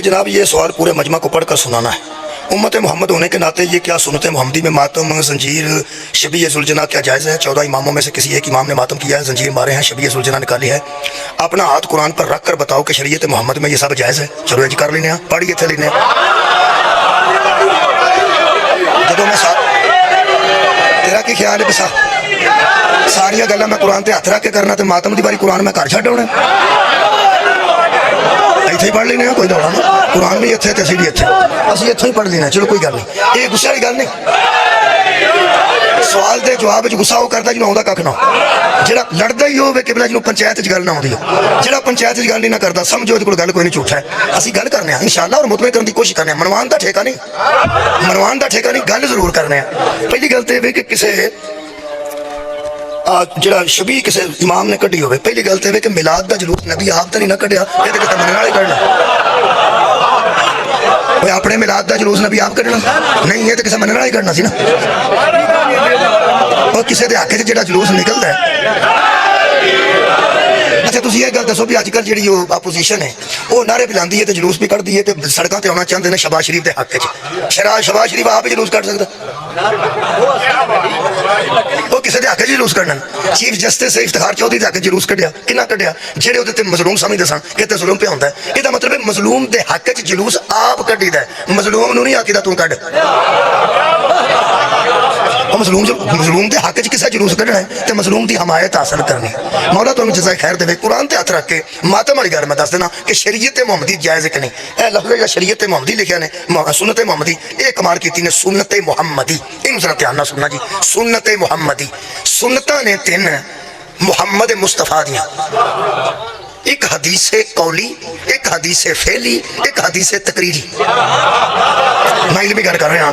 जनाब ये सवाल पूरे मजमा को पढ़ कर सुनाना है। उम्मत मोहम्मद होने के नाते ये क्या सुन्नत मोहम्मदी में मातम, जंजीर, शबीह सुलझना क्या जायज़ है? 14 इमामों में से किसी एक इमाम ने मातम किया है, जंजीर मारे हैं, शबीह सुलझना निकाली है। अपना हाथ कुरान पर रख कर बताओ कि शरीयत मोहम्मद में ये सब जायज़ है। चलो जी कर लेने, पढ़िए थे लेने। जदों मैं तेरा की ख्याल है बसा सारिया गल्लां मैं कुरान ते हथ रख के करना ते मातम दी बारी कुरान मैं घर छड्ड आउणा। इत्थे ही पढ़ लेने, कोई दौड़ा ना, कुरान भी इत्थे ते असीं भी इत्थे, असीं इत्थों ही पढ़ लेना। चलो कोई गल नहीं, ये गुस्से वाली गल नहीं। सवाल दे जवाब च गुस्सा वो करता जिन्होंने आउंदा कख ना, जिहड़ा लड़दा ही होवे कि जिन्होंने पंचायत च गल ना आउंदी हो, जिहड़ा पंचायत च गल नहीं ना करदा समझो इहदे कोल गल कोई नहीं, झूठा है। असीं गल करने इंशाअल्लाह और मुतमईन करने की कोशिश करने, मनवान दा ठेका नहीं, मनवान दा ठेका नहीं, गल जरूर करने। पहली गल तो यह कि किसी ਜਿਹੜਾ ਸ਼ਬੀਹ ਕਿਸੇ ਇਮਾਮ ਨੇ ਕੱਢੀ ਹੋਵੇ, ਪਹਿਲੀ ਗੱਲ ਤੇ ਇਹ ਕਿ ਮਿਲਾਦ ਦਾ ਜਲੂਸ ਨਬੀ ਆਪ ਤਾਂ ਨਹੀਂ ਨਾ ਕੱਢਿਆ, ਇਹ ਤਾਂ ਕਿਤੇ ਮੰਨਣ ਵਾਲੇ ਕੱਢਣਾ। ਓਏ ਆਪਣੇ ਮਿਲਾਦ ਦਾ ਜਲੂਸ ਨਬੀ ਆਪ ਕੱਢਣਾ ਨਹੀਂ, ਇਹ ਤਾਂ ਕਿਸੇ ਮੰਨਣ ਵਾਲੇ ਕੱਢਣਾ ਸੀ ਨਾ। ਉਹ ਕਿਸੇ ਦੇ ਹੱਕ 'ਚ ਜਿਹੜਾ ਜਲੂਸ ਨਿਕਲਦਾ ਹੈ। अच्छा तुम ये गल दसो भी अजकल जी अपोजिशन है वो नारे पिलाती है तो जलूस भी कढ़ती है तो सड़कों पर आना चाहते हैं शहबाज शरीफ के हक शहबाज शरीफ आप ही जलूस कढ़ सकता, वो किसी के हक जलूस कढ़ना। चीफ जस्टिस इफ्तिखार चौधरी के हक जलूस कढ़िया, किन्ना कढ़िया, जेडे वो मजलूम समझते सन कि जुलूम पे होंगे, यदा मतलब है मजलूम के हक जलूस आप कढ़ी द, मजलूम नहीं आखी तू कढ़। मजलूम के हक किसी जलूस कढ़ना है तो मजलूम की हमायत हासिल करनी। मौला तुम जज़ाए खैर दे। कुरान ते हथ रख के मातम वाली गल मैं दस देना कि शरीयत मोहम्मदी जायज़ कि नहीं। यह लफ्ज़ जो शरीयत मोहम्मदी लिखा ने, सुन्नत मोहम्मदी, ये कमाल की ने सुन्नत मोहम्मदी। इन जरा ध्यान ना सुनना जी, सुन्नत मोहम्मदी। सुन्नतां ने तीन मुहम्मद मुस्तफा दियां, एक हदीस कौली, एक हदीस फेली, एक हदीस तकरीरी। मैं इलमी गल कर रहा,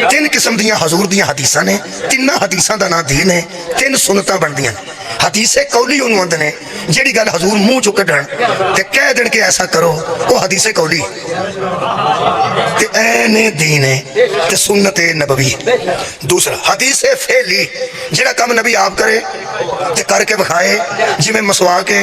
तीन किस्म दियां हजूर दियां हदीसां ने, तिन्ना हदीसां दा नाम दीन है, तीन सुन्नतां बनदियां। हदीस कौली उन्होंने आंदे ने जिहड़ी गल हजूर मूँह चो कढ़न ते कह देण कि ऐसा करो, वो हदीस कौली ते ऐने दीन है ते सुन्नत नबवी। दूसरा हदीस फेली, जिहड़ा काम नबी आप करे ते करके विखाए, जिवें मसवाक है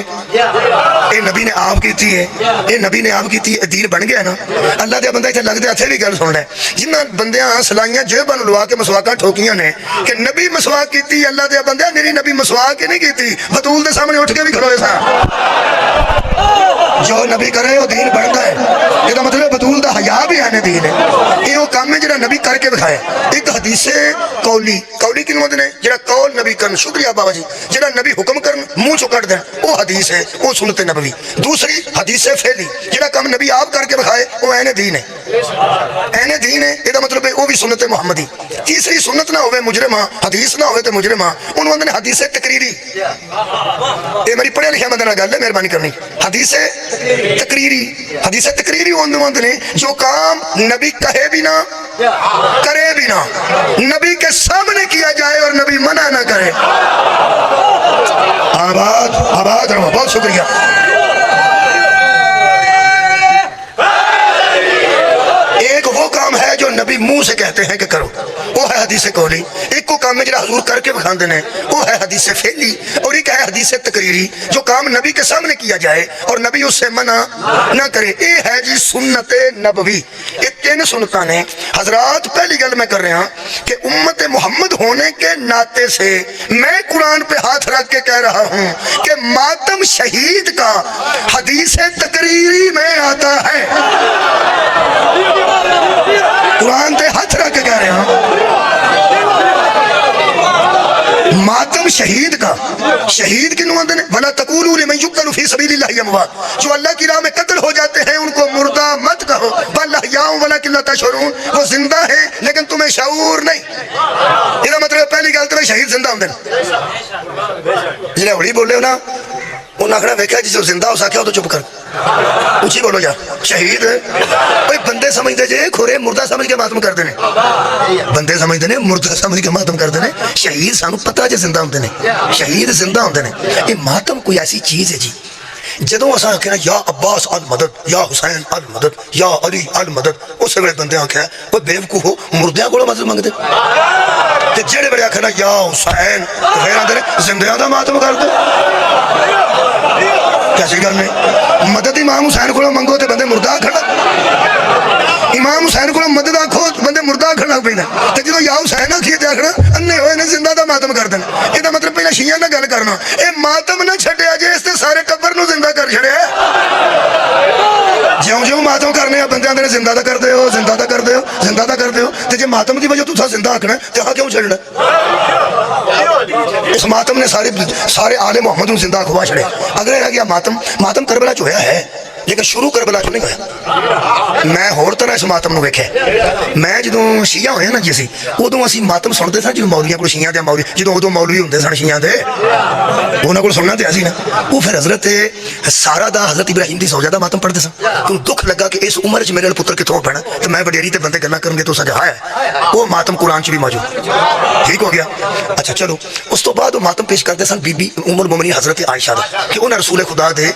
ये नबी ने आप की है, ये नबी ने आप की, दीन बन गया ना। अल्लाह दे बंदा इत्थे लगदे इत्थे भी गल सुन ले, जिन्हां बंदियां सलाइयां जेबां नूं लवा के मसवाकां ठोकियां ने कि नबी मसवाक कीती, अल्लाह दे बंदे मेरी नबी मसवाक ही नहीं कीती, बतूल दे सामने उठ के भी खड़ोए सा। जो नबी करे वो दीन बनता है, इसका मतलब बतूल दा हया भी है दीन है। ये वो काम है जिहड़ा नबी करके विखाया। एक हदीस कौली, कौली किनू आंदे ने जिहड़ा कौल नबी करन, शुक्रिया बाबा जी, जिहड़ा नबी हुक्म करन मूँह चो कढ़ देन, वो हदीस है, वो सुन्नत नबवी। दूसरी हदीस फेली, जिहड़ा काम नबी आप करके विखाए वो ऐने दीन है, ऐने दीन है, इसका मतलब है वो भी सुन्नत मुहम्मदी। तीसरी सुन्नत ना होवे मुजरिमा, हदीस ना होवे ते मुजरिमा, उन्होंने आंदे ने हदीस तकरीरी। ये मेरी पढ़िया लिखिया बंदे नाल गल है, मेहरबानी करनी। हदीस तकरीरी, हदीस तकरीरी उन्होंने ने जो काम नबी कहे भी ना करे भी ना, नबी के सामने किया जाए और नबी मना ना करे। आबाद आबाद रहो, बहुत शुक्रिया। एक वो काम है जो नबी मुंह से कहते हैं कि करो, वो है हदीस कौली। एक को काम है जो हजूर करके बखाते हैं, वो है हदीस फेली। और एक है हदीस तकरीरी, जो काम नबी के सामने किया जाए और नबी उससे मना ना करे, ये है जी सुन्नत नबवी। ये तीन सुन्नतां ने हजरात। पहली गल मैं कर रहा कि उम्मत मोहम्मद होने के नाते से मैं कुरान पे हाथ रख के कह रहा हूं कि मातम शहीद का हदीस तकरीरी में आता है। कुरान पे हाथ रख के कह रहे हैं, मातम शहीद का, शहीद किन्हों आंदे ने वला तकूलू लिमन युक्तलु फी सबीलिल्लाहि अमवात, जो अल्लाह की राह में कत्ल हो जाते हैं उनको मुर्दा मत कहो, बल अहयाउ वलाकिन ला तशऊरून, वो जिंदा है लेकिन तुम्हें शऊर नहीं। इसका मतलब पहली गल तो शहीद जिंदा होंदे ने, जिहड़े हौली बोले हो ना उन्हें आखना वेख्या जिस जिंदा हो सके तो चुप कर, उची बोलो यार। शहीद भाई बंदे समझते जे खोरे मुर्दा समझ के मातम करते हैं, बंदे समझते हैं मुर्दा समझ के मातम करते हैं। शहीद सानू पता जे जिंदा होंदे ने, शहीद जिंदा होंदे ने। ये मातम कोई ऐसी चीज़ है जी, जदों असां आखिया या अब्बास अल मदद, या हुसैन अल मदद, या अली अल मदद, उस वेले बंदे आखिया कोई बेवकूफ हो मुर्दियां कोलों मदद मंगदे, ते जेड़े बड़े आखना या हुसैन फिर आंदे ने जिंदियां दा मातम कर दो। कैसी गल नहीं, मदद इमाम हुसैन को मंगो तो बंदे मुर्दा खड़ा। लग पैंदा ते जदों या हुसैन आखिए ते आखना अन्ने होए ने जिंदा दा मातम कर देना ਇਹਦਾ मतलब पहला शिया नाल गल करना ਇਹ मातम ना छड्डिया जे इस ते सारे टब्बर ਨੂੰ जिंदा कर छड़िया ਜਿਉਂ-ਜਿਉਂ ਮਾਤਮ ਕਰਨੇ ਆ ਬੰਦਿਆਂ ਦੇ ਜ਼ਿੰਦਾ ਦਾ ਕਰਦੇ ਹੋ ਜ਼ਿੰਦਾ ਦਾ ਕਰਦੇ ਹੋ ਜ਼ਿੰਦਾ ਦਾ ਕਰਦੇ ਹੋ ਤੇ ਜੇ ਮਾਤਮ ਦੀ ਵਜ੍ਹਾ ਤੁਸੀਂ ਜ਼ਿੰਦਾ ਆਖਣਾ ਤੇ ਆ ਕਿਉਂ ਛੱਡਣਾ इस मातम ने सारे आले मोहम्मद ਨੂੰ ਜ਼ਿੰਦਾ ਖਵਾ ਛੜਿਆ अगर रह गया मातम करबला च होया है लेकिन शुरू करबला च नहीं होया मैं होर तरह इस मातम ਨੂੰ ਵੇਖਿਆ मैं ਜਦੋਂ ਸ਼ੀਆ ਹੋਇਆ ਨਾ ਜੀ ਅਸੀਂ ਉਦੋਂ ਅਸੀਂ ਮਾਤਮ ਸੁਣਦੇ ਸਾਂ ਜਦੋਂ ਮੌਲੀਆਂ ਕੋਲ ਸ਼ੀਆਂ ਦੇ ਮੌਲੀ ਜਦੋਂ ਉਦੋਂ ਮੌਲਵੀ ਹੁੰਦੇ ਸਨ ਸ਼ੀਆਂ ਦੇ ਉਹਨਾਂ ਕੋਲ ਸੁਣਨਾ ਤੇ ਅਸੀਂ ਨਾ ਉਹ ਫਿਰ ਹਜ਼ਰਤ ਸਾਰਾ ਦਾ ਹਜ਼ਰਤ ਇਬਰਾਹੀਮ ਦੀ ਸੌਜਾ ਦਾ ਮਾਤਮ ਪੜ੍ਹਦੇ ਸਨ ਤੁਹਾਨੂੰ ਦੁੱਖ ਲੱਗਾ ਕਿ ਇਸ ਉਮਰ 'ਚ ਮੇਰੇ ਪੁੱਤਰ ਕਿੱਥੋਂ ਪੈਣਾ ਤੇ ਮੈਂ ਵਡੇਰੀ ਤੇ ਬੰਦੇ ਗੱਲਾਂ ਕਰਨਗੇ तो सजा है वो मातम कुरान च भी मौजूद ठीक हो गया अच्छा चलो उस तो बाद वो मातम पेश करते सन बीबी उमर मोमिनीन हजरत आयशा दा कि उन्हें रसूल खुदा दे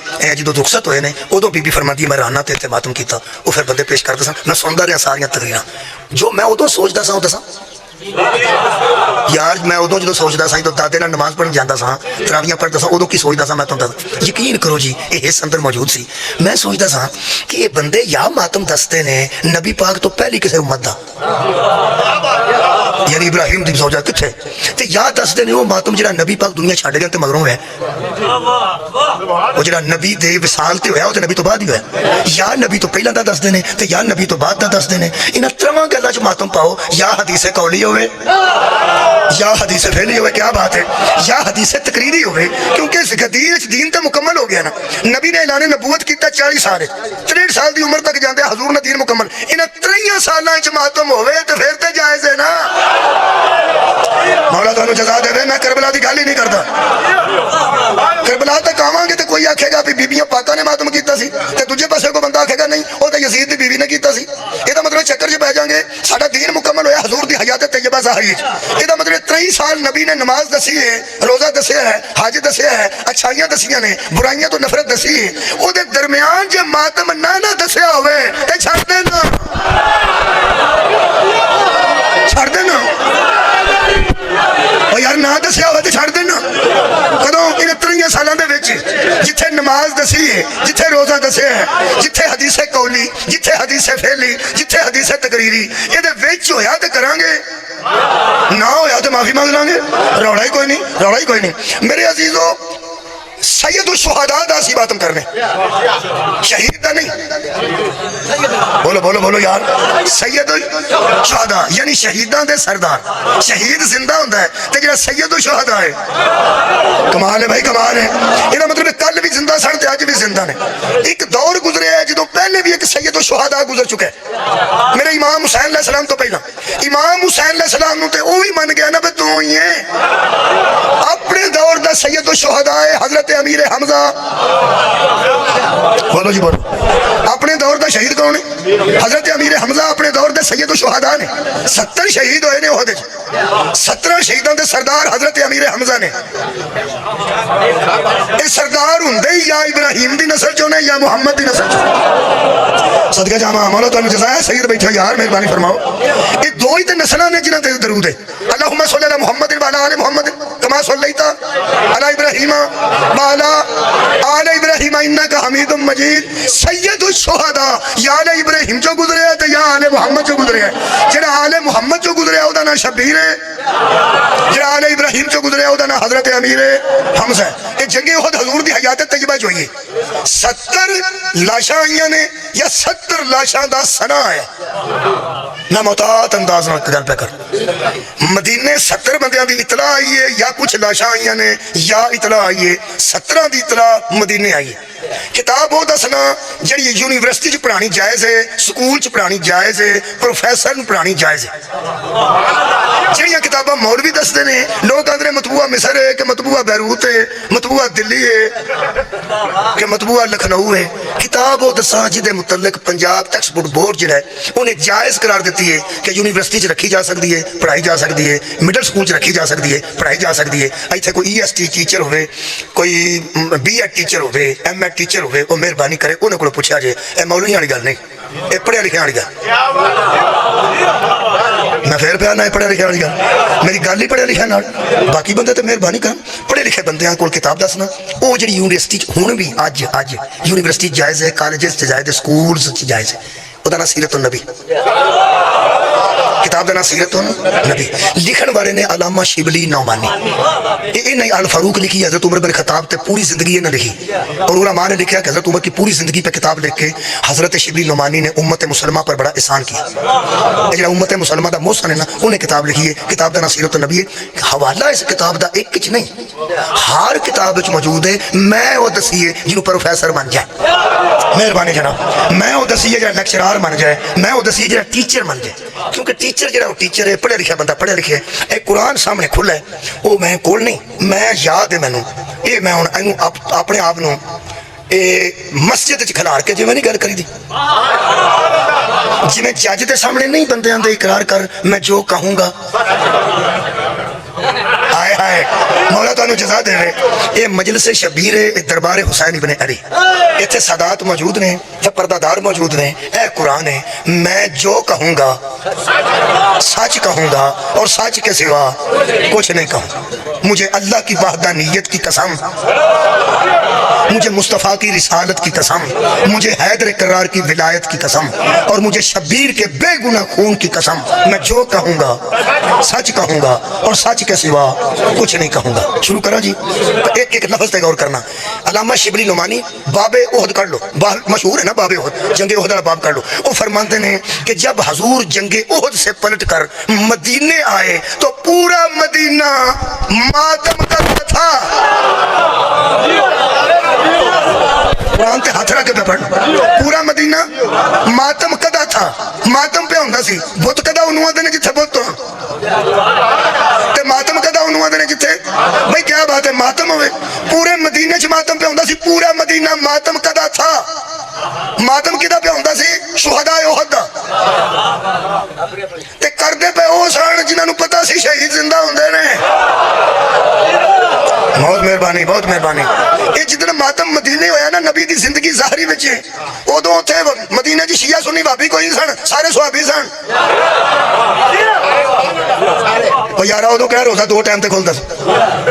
जो रुखसत होए ने उदों बीबी फरमांदी मैं राना ते मातम किया वो फिर बंदे पेश करते सन मैं सुनता रहा सारियां तकरीरां जो मैं उदों सोचता सा दसा यार मैं उदों जो सोचता सा तो दादे नाल नमाज पढ़न जाता सा तरावियां पढ़ता सा उदों की सोचता सा मैं तुहानू यकीन करो जी ये हिस्स अंदर मौजूद सी मैं सोचता सा कि ये बंदे या मातम दसते ने नबी पाक तो पहली किसी उम्मत दा यानी इब्राहिम दी सौजा किथे ते या दसदे ने वो मातम जिहड़ा नबी पाक दुनिया छड्ड गया ते मगरों है वो जिहड़ा नबी दे विसाल ते होया वो ते नबी तो बाद ही होया या नबी तो पहला दा दसदे ने ते या नबी तो बाद दा दसदे ने इन्हां त्रवां गल्लां च मातम पाओ या हदीस कौली होवे या हदीस फेली होवे क्या बात है या हदीस तकरीरी होवे क्योंकि इस हदीस दीन ते मुकम्मल हो गया ना नबी ने ऐलान नबूवत कीता 40 साल 63 साल दी उम्र तक जांदे हजूर ने दीन मुकम्मल इन्हां 63 सालां च मातम होवे ते फिर ते जायज़ है ना मौला तुहानू जज़ा देवे मैं करबला की गल ही नहीं करता करबला तक आवांगे तो कोई आखेगा भी बीबियां पाका ने मातम कीता सी ते दूजे पासे कोई बंदा आखेगा नहीं वो तो यजीद दी बीवी ने कीता सी ਇਹਦਾ मतलब चक्कर च पै जाएंगे साडा दीन मुकम्मल होया हजूर दी हयात तैयबा ज़ाहिरी ਇਹਦਾ मतलब 23 साल नबी ने नमाज दसी है रोजा दसिया है हज दसिया है अच्छाइयां दसियां ने बुराइयां तो नफरत दसी है ਉਹਦੇ दरमियान जे मातम ना दसिया होवे ते छड्ड देना छड्ड देना ओ यार ना दसिया होवे ते छड्ड देना कदों इन 23 सालां दे विच जिथे नमाज दसी है जिथे रोजा दसिया है जिथे हदीस कौली जिथे हदीस फेली जिथे हदीस तकरीरी ਇਹਦੇ ਵਿੱਚ ਹੋਇਆ ਤੇ ਕਰਾਂਗੇ ना होया तो माफी मांग लांगे रौला ही कोई नहीं मेरे अजीजों सैयद शुहदा दा सी बातम करने शहीद दा नहीं बोलो यार सैयद शुहदा यानी शहीदां दे सरदार शहीद जिंदा हुंदा है ते जेड़ा सैयद शुहदा है कमाल है भाई कमाल है ਇਹਦਾ मतलब कल भी जिंदा सन ते अज भी जिंदा ने एक दौर गुजरे है जदों पहले भी एक सैयद शुहदा गुजर चुका है मेरे इमाम हुसैन अलैहि सलाम तो पहला इमाम हुसैन अलैहि सलाम नु ते ओ भी मन गया ना भी तू ही है अपने दौर दा सैयद शुहदा है हजरत अमीर हमजा बोलो जी बोलो अपने दौर दा शहीद कौन है हजरत अमीर हमजा अपने दौर दे सैयद शुहदा ने 70 शहीद होए ने ओहदे 17 शहीदां दे सरदार हजरत अमीर हमजा ने ये सरदार हुंदे ही या इब्राहिम दी नस्ल चों ने या मुहम्मद दी नस्ल चों सदका जावा मौला तुहानू जज़ाया सैयद बैठा यार मेहरबानी फरमाओ ये दो ही ते नस्लां ने जिन्हां ते दरूद है अल्लाहुम्मा सल्ली अला मुहम्मद व अला आलि मुहम्मद कमा सल्लैता अला इब्राहीम व अला आलि इब्राहीम इन्नका हमीदुम मजीद सैयद शुहदा या आले इब्राहीम चो गुजरे ते या आले मुहम्मद चो गुजरे जेड़ा आले मुहम्मद चो गुजरे ओदा नाम शबीर है जेड़ा आले इब्राहीम चो गुजरे ओदा नाम हजरत अमीर हमजा है ये जंगे उहद हजूर दी हयात तैयबा च होई 70 लाशां आईयां ने या 70 लाशां दा सना है ना मोहतात अंदाज नाल गल पे कर मदीने 70 बंदियां दी इतला आई है या कुछ लाशां आईयां ने या इतला आई है 17 दी इतला मदीने आई है किताब वो दसना जी यूनिवर्सिटी च पढ़ानी जायज़ है स्कूल च पढ़ानी जायज़ है प्रोफैसर नूं पढ़ानी जायज़ है ਜਿਹੜੀਆਂ ਕਿਤਾਬਾਂ ਮੌਲਵੀ ਦੱਸਦੇ ਨੇ ਲੋਕ ਆਂਦੇ ਨੇ ਮਤਬੂਆ ਮਿਸਰ ਹੈ ਕਿ ਮਤਬੂਆ ਬੈਰੂਤ ਹੈ ਮਤਬੂਆ ਦਿੱਲੀ ਹੈ ਕਿ ਮਤਬੂਆ ਲਖਨਊ ਹੈ ਕਿਤਾਬ ਉਹ ਦੱਸਾਂ ਜਿਹਦੇ ਮੁਤਲਕ ਪੰਜਾਬ ਟੈਕਸਟ ਬੁੱਕ ਬੋਰਡ ਜਿਹੜਾ ਹੈ ਉਹਨੇ ਜਾਇਜ਼ करार ਦਿੱਤੀ ਹੈ ਕਿ ਯੂਨੀਵਰਸਿਟੀ 'ਚ ਰੱਖੀ ਜਾ ਸਕਦੀ ਹੈ ਪੜ੍ਹਾਈ ਜਾ ਸਕਦੀ ਹੈ ਮਿਡਲ ਸਕੂਲ 'ਚ ਰੱਖੀ ਜਾ ਸਕਦੀ ਹੈ ਪੜ੍ਹਾਈ ਜਾ ਸਕਦੀ ਹੈ ਇੱਥੇ ਕੋਈ EST ਟੀਚਰ ਹੋਵੇ ਕੋਈ B.Ed ਟੀਚਰ ਹੋਵੇ M.Ed ਟੀਚਰ ਹੋਵੇ ਉਹ ਮਿਹਰਬਾਨੀ ਕਰੇ ਉਹਨਾਂ ਕੋਲ ਪੁੱਛਿਆ ਜੇ ਇਹ ਮੌਲਵੀਆਂ ਵਾਲੀ ਗੱਲ ਨਹੀਂ ਇਹ ਪੜ੍ਹਿਆ ਲਿਖਿਆ ਵਾਲੀ ਗੱਲ मैं फिर पिया ना पढ़िया लिखा वाली गल मेरी गल ही पढ़िया लिखा नाल बाकी बंदे तो मेहरबानी कर पढ़े लिखे बंदे को किताब दसना वो जी यूनिवर्सिटी हुण भी अज यूनिवर्सिटी जायज़ है कॉलेज जायज़ है स्कूल जायज़ है ਉਹਦਾ नाम सीरत नबी किताब का नाम सीरत नबी। लिखण वाले ने अलामा शिबली नौमानी, ये नहीं अल फारूक लिखी हजरत उमर बिन खताब ते पूरी जिंदगी ने लिखी। और उलमा ने लिखा कि हजरत उमर की पूरी जिंदगी पे किताब लिख के हजरत शिबली नौमानी ने उम्मत मुसलमा पर बड़ा एहसान किया। जो उम्मत मुसलमा का मोहसन है ना, उन्हें किताब लिखी है। किताब का नाम सीरत नबी है। हवाला इस किताब का एक च नहीं, हर किताब मौजूद है। मैं वो दसीए जिन्होंने प्रोफैसर बन जाए, मेहरबानी जनाब, मैं वो दसीए जो लेक्चरार बन जाए, मैं वो दसीए जो टीचर बन जाए। क्योंकि टीचर जो टीचर है, पढ़िया लिखा बंदा, पढ़िया लिखे है। कुरान सामने खुला है, वो मैं कोल नहीं, मैं याद है मैनू ये, मैं हुण अपने आप नूं मस्जिद च खिलार के जिवें नहीं गल करी दी, जिवें जज के सामने नहीं बंदे आंदे इकरार कर मैं जो कहूँगा। हाय हाय मौला तुहानू जज़ा देवे। ये मजलिस शबीर है, दरबार हुसैन इब्ने अली, इत्थे सादात मौजूद ने, पर्दादार मौजूद ने। ए कुरान है, मैं जो कहूँगा सच कहूँगा और सच के सिवा कुछ नहीं कहूँ। मुझे अल्लाह की वहदानियत की कसम, मुझे मुस्तफ़ा की रिसालत की कसम, मुझे हैदर करार की विलायत की कसम, और मुझे शबीर के बेगुनाह खून की कसम, मैं जो कहूँगा सच कहूँगा और सच के सिवा कुछ नहीं कहूँगा। शुरू करा जी, तो एक एक लफ्ज़ पे गौर करना। अलामा शिबली नुमानी बाबे ओहद कर लो, मशहूर है ना बाबे ओहद, जंगे ओहद वाला बाब कर लो। वो फरमाते हैं कि जब हजूर जंगे ओहद से पलट कर मदीने आए तो पूरा मदीना मातम करता था। कुरान ते हाथ रख के पढ़, पूरा मदीना मातम कदा था, मातम पे होंदा सी। बुत कदा उन्होंने आदे ने जिथे बुत ते मातम कदा उन्होंने आदे ने जिथे, भाई क्या बात है, मातम होवे। पूरे मदीने च मातम पे होंदा सी, पूरा मदीना मातम कदा था। मातम किदा पे होंदा सी, शुहदा ओहद दा। ते करदे पे ओ सन जिन्हां नूं पता सी शहीद जिंदा हुंदे ने। बहुत मेहरबानी, बहुत मेहरबानी। ये जिदन मातम मदीने होया ना नबी की जिंदगी ज़ाहरी विच, उदों उत्थे मदीने च शिया सुन्नी भाभी कोई नहीं सन, सारे सुहाबी सन। और यार उदों कह रोज़ा दो टाइम ते खुलदा सी,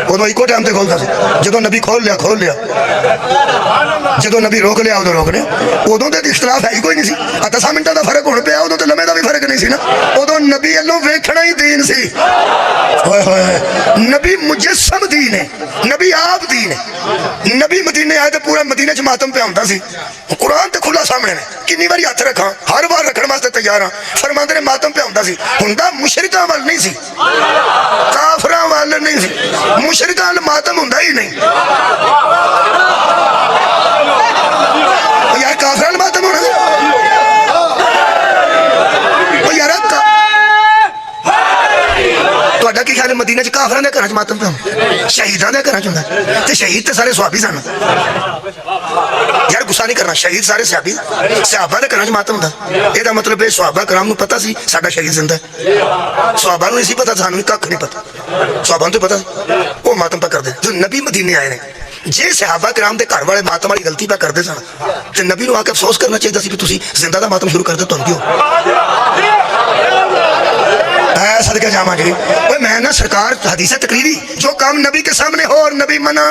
उदों इको टाइम ते खुलदा सी। जदों नबी खोल लिया खोल लिया, जदों नबी रोक लिया उदों रोक लिया। उदों ते इख्तलाफ है ही कोई नहीं सी। 10 मिनटां दा फर्क हुण पिया, उदों ते लम्हे दा भी फर्क नहीं सी ना। उदों नबी अल्लों वेखना ही दीन सी। होए होए, नबी मुजस्सम दीन है, नबी आप दीन है। नबी मदीने आए तो पूरा मदीने च मातम पे होंदा सी। कुरान ते खुला सामने ने, कितनी बारी हथ रखा, हर बार रखने वास्ते तैयार हाँ। फरमाते ने मातम पे होंदा सी, हुंदा मुशरिकां वाल नहीं सी, काफरां वाल नहीं सी, मुशरिकां वाल मातम हुंदा ही नहीं। यार काफरां वाल मातम होना यार, ਤੁਹਾਡਾ ਕੀ ਖਿਆਲ ਹੈ ਮਦੀਨੇ 'ਚ ਕਾਫਰਾਂ ਦੇ ਘਰਾਂ 'ਚ ਮਾਤਮ ਪਿਆ, ਸ਼ਹੀਦਾਂ ਦੇ ਘਰਾਂ 'ਚ ਹੁੰਦਾ? ਤੇ ਸ਼ਹੀਦ ਤੇ ਸਾਰੇ ਸੁਹਾਬੀ ਸਨ ਯਾਰ, ਗੁੱਸਾ ਨਹੀਂ ਕਰਨਾ। ਸ਼ਹੀਦ ਸਾਰੇ ਸੁਹਾਬੀ, ਸਹਾਬਾ ਦੇ ਘਰਾਂ 'ਚ ਮਾਤਮ ਹੁੰਦਾ। ਇਹਦਾ ਮਤਲਬ ਇਹ ਸੁਹਾਬਾ ਕਰਾਮ ਨੂੰ ਪਤਾ ਸੀ ਸਾਡਾ ਸ਼ਹੀਦ ਜ਼ਿੰਦਾ ਹੈ। ਸੁਹਾਬਾ ਨੂੰ ਨਹੀਂ ਸੀ ਪਤਾ, ਸਾਨੂੰ ਕੱਖ ਨਹੀਂ ਪਤਾ, ਸੁਹਾਬਾ ਨੂੰ ਤਾਂ ਪਤਾ, ਉਹ ਮਾਤਮ ਪਾ ਕਰਦੇ। ਜਦੋਂ ਨਬੀ ਮਦੀਨੇ ਆਏ ਨੇ, ਜੇ ਸਹਾਬਾ ਕਰਾਮ ਦੇ ਘਰ ਵਾਲੇ ਮਾਤਮ ਵਾਲੀ ਗਲਤੀ ਪਾ ਕਰਦੇ ਸਨ ਤੇ ਨਬੀ ਨੂੰ ਆ ਕੇ ਅਫਸੋਸ ਕਰਨਾ ਚਾਹੀਦਾ ਸੀ ਵੀ ਤੁਸੀਂ ਜ਼ਿੰਦਾ ਦਾ ਮਾਤਮ ਸ਼ੁਰੂ ਕਰਦੇ, ਤੁਹਾਨੂੰ ਕਿਉਂ? सदका जामा जी, मैं ना सरकार हदीस तकरीरी, जो काम नबी के सामने हो और नबी मना